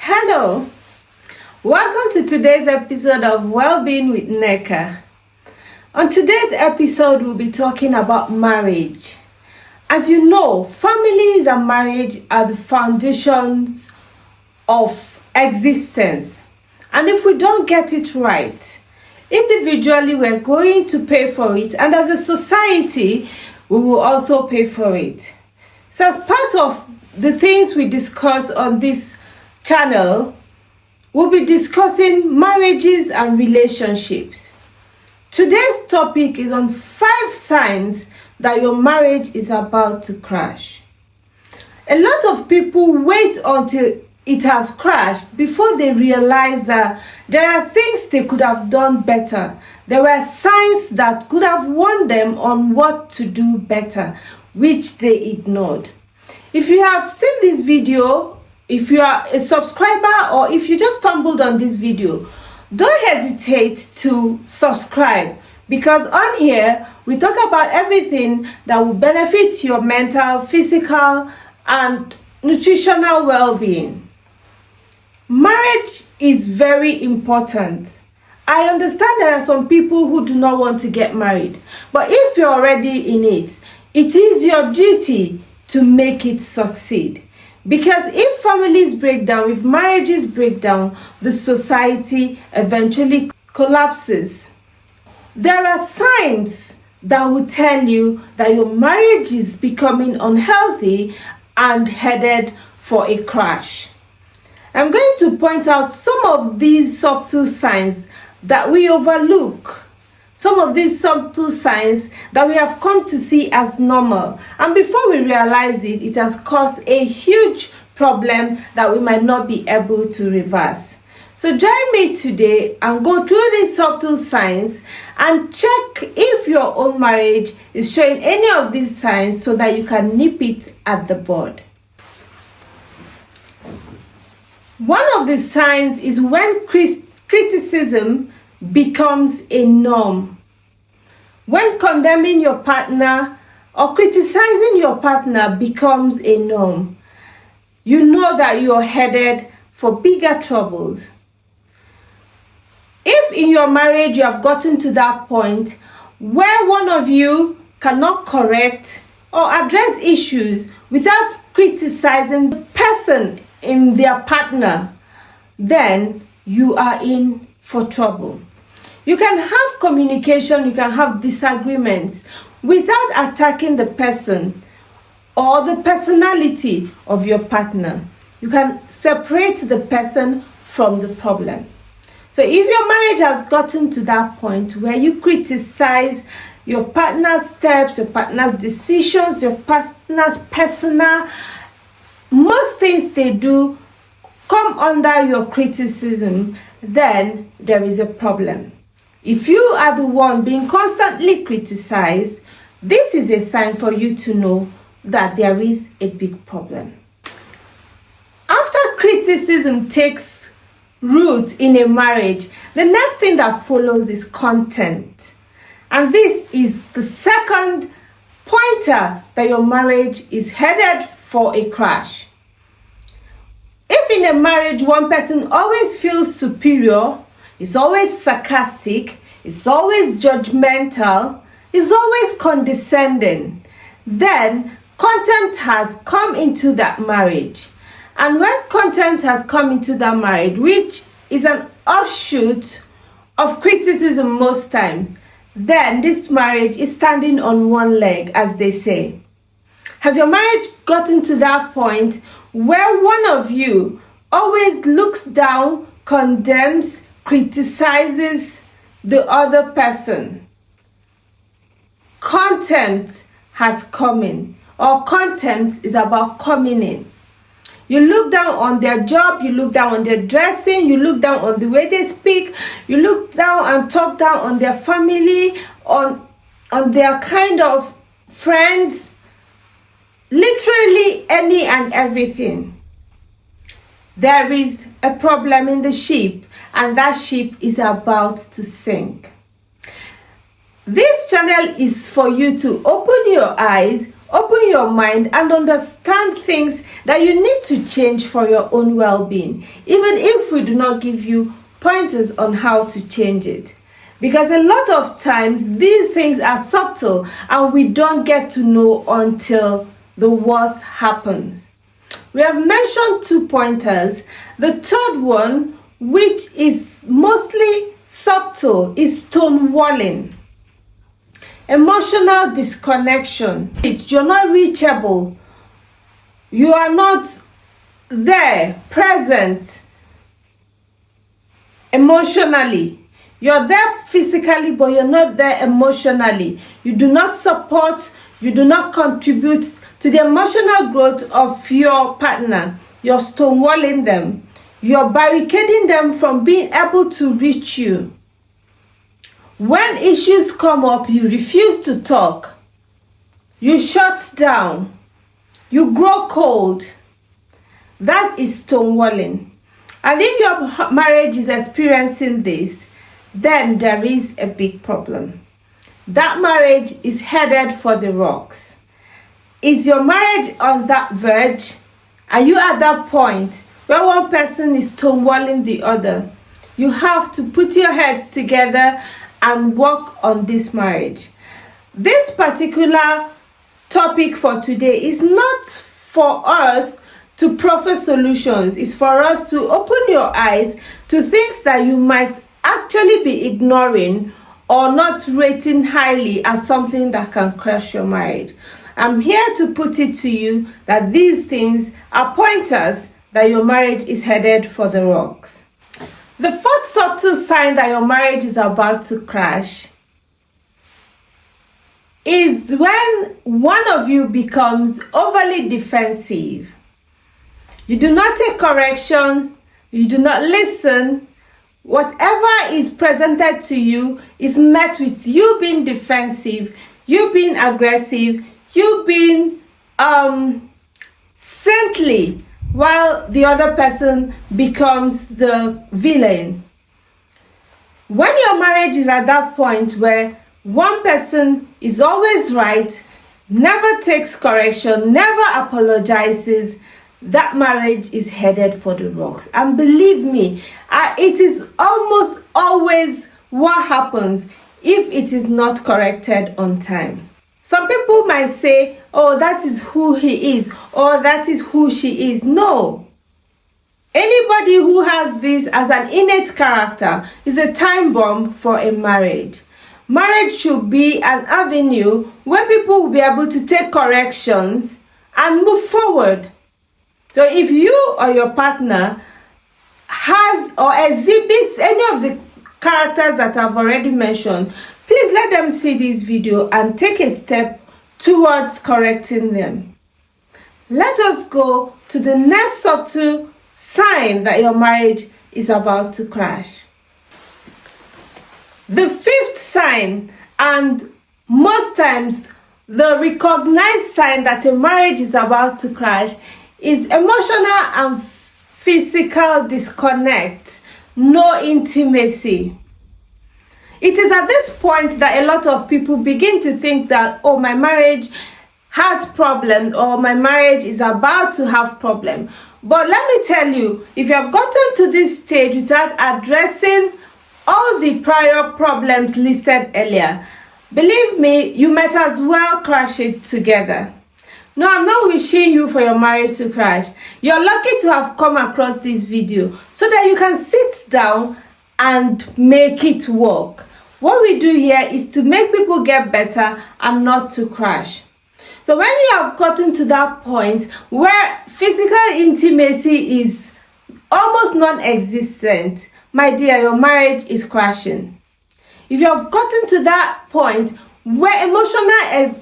Hello, welcome to today's episode of Wellbeing with Neka. On today's episode, we'll be talking about marriage. As you know, families and marriage are the foundations of existence. And if we don't get it right, individually we're going to pay for it, and as a society, we will also pay for it. So as part of the things we discuss on this channel, we'll be discussing marriages and relationships. Today's topic is on 5 signs that your marriage is about to crash. A lot of people wait until it has crashed before they realize that there are things they could have done better. There were signs that could have warned them on what to do better, which they ignored. If you have seen this video, if you are a subscriber, or if you just stumbled on this video, don't hesitate to subscribe, because on here we talk about everything that will benefit your mental, physical, and nutritional well-being. Marriage is very important. I understand there are some people who do not want to get married, but if you're already in it, it is your duty to make it succeed. Because if families break down, if marriages break down, the society eventually collapses. There are signs that will tell you that your marriage is becoming unhealthy and headed for a crash. I'm going to point out some of these subtle signs that we overlook. Some of these subtle signs that we have come to see as normal, and before we realize it, it has caused a huge problem that we might not be able to reverse. So join me today and go through these subtle signs and check if your own marriage is showing any of these signs so that you can nip it at the bud. One of the signs is when criticism becomes a norm. When condemning your partner or criticizing your partner becomes a norm, you know that you're headed for bigger troubles. If in your marriage you have gotten to that point where one of you cannot correct or address issues without criticizing the person in their partner, then you are in for trouble. You can have communication, you can have disagreements without attacking the person or the personality of your partner. You can separate the person from the problem. So if your marriage has gotten to that point where you criticize your partner's steps, your partner's decisions, your partner's personal, most things they do come under your criticism, then there is a problem. If you are the one being constantly criticized, this is a sign for you to know that there is a big problem. After criticism takes root in a marriage, the next thing that follows is contempt. And this is the second pointer that your marriage is headed for a crash. If in a marriage one person always feels superior, is always sarcastic, is always judgmental, is always condescending, then contempt has come into that marriage. And when contempt has come into that marriage, which is an offshoot of criticism most times, then this marriage is standing on one leg, as they say. Has your marriage gotten to that point where one of you always looks down, condemns, criticizes the other person? Contempt has come in, or contempt is about coming in. You look down on their job, you look down on their dressing, you look down on the way they speak, you look down and talk down on their family, on their kind of friends, literally any and everything. There is a problem in the ship, and that ship is about to sink. This channel is for you to open your eyes, open your mind and understand things that you need to change for your own well-being, even if we do not give you pointers on how to change it. Because a lot of times these things are subtle and we don't get to know until the worst happens. We have mentioned 2 pointers. The third one, which is mostly subtle, is stonewalling. Emotional disconnection. You're not reachable. You are not there, present emotionally. You're there physically, but you're not there emotionally. You do not support, you do not contribute to the emotional growth of your partner. You're stonewalling them. You're barricading them from being able to reach you. When issues come up, you refuse to talk. You shut down. You grow cold. That is stonewalling. And if your marriage is experiencing this, then there is a big problem. That marriage is headed for the rocks. Is your marriage on that verge? Are you at that point where one person is stonewalling the other? You have to put your heads together and work on this marriage. This particular topic for today is not for us to proffer solutions. It's for us to open your eyes to things that you might actually be ignoring or not rating highly as something that can crash your marriage. I'm here to put it to you that these things are pointers that your marriage is headed for the rocks. The fourth subtle sign that your marriage is about to crash is when one of you becomes overly defensive. You do not take corrections, you do not listen. Whatever is presented to you is met with you being defensive, you being aggressive, you being saintly, while the other person becomes the villain. When your marriage is at that point where one person is always right, never takes correction, never apologizes, that marriage is headed for the rocks. And believe me, it is almost always what happens if it is not corrected on time. Some people might say, oh, that is who he is, or that is who she is. No. Anybody who has this as an innate character is a time bomb for a marriage. Marriage should be an avenue where people will be able to take corrections and move forward. So if you or your partner has or exhibits any of the characters that I've already mentioned, please let them see this video and take a step towards correcting them. Let us go to the next subtle sign that your marriage is about to crash. The fifth sign, and most times the recognized sign that a marriage is about to crash, is emotional and physical disconnect, no intimacy. It is at this point that a lot of people begin to think that, oh, my marriage has problems, or my marriage is about to have problems. But let me tell you, if you have gotten to this stage without addressing all the prior problems listed earlier, believe me, you might as well crash it together. No, I'm not wishing you for your marriage to crash. You're lucky to have come across this video so that you can sit down and make it work. What we do here is to make people get better and not to crash. So when you have gotten to that point where physical intimacy is almost non-existent, my dear, your marriage is crashing. If you have gotten to that point where emotional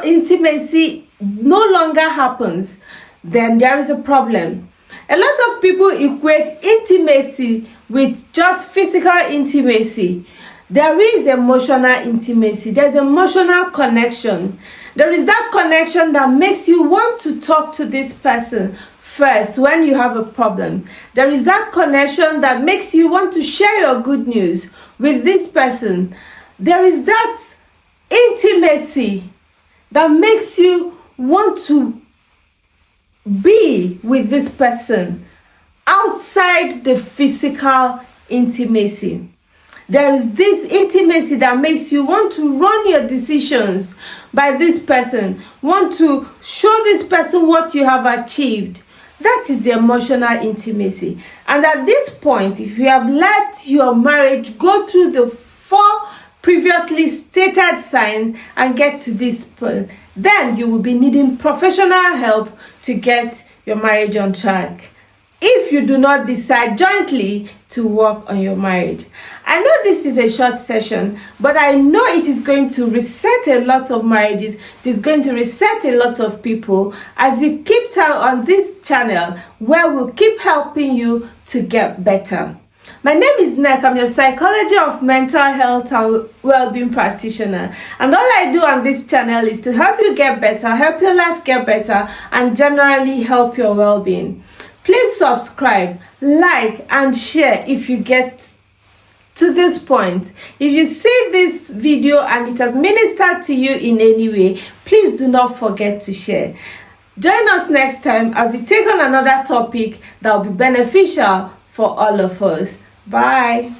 intimacy no longer happens, then there is a problem. A lot of people equate intimacy with just physical intimacy. There is emotional intimacy. There's emotional connection. There is that connection that makes you want to talk to this person first when you have a problem. There is that connection that makes you want to share your good news with this person. There is that intimacy that makes you want to be with this person outside the physical intimacy. There is this intimacy that makes you want to run your decisions by this person, want to show this person what you have achieved. That is the emotional intimacy. And at this point, if you have let your marriage go through the 4 previously stated signs and get to this point, then you will be needing professional help to get your marriage on track, if you do not decide jointly to work on your marriage. I know this is a short session, but I know it is going to reset a lot of marriages. It is going to reset a lot of people as you keep time on this channel, where we'll keep helping you to get better. My name is Nek. I'm your psychology of mental health and well-being practitioner. And all I do on this channel is to help you get better, help your life get better, and generally help your well-being. Please subscribe, like, and share if you get to this point. If you see this video and it has ministered to you in any way, please do not forget to share. Join us next time as we take on another topic that will be beneficial for all of us. Bye.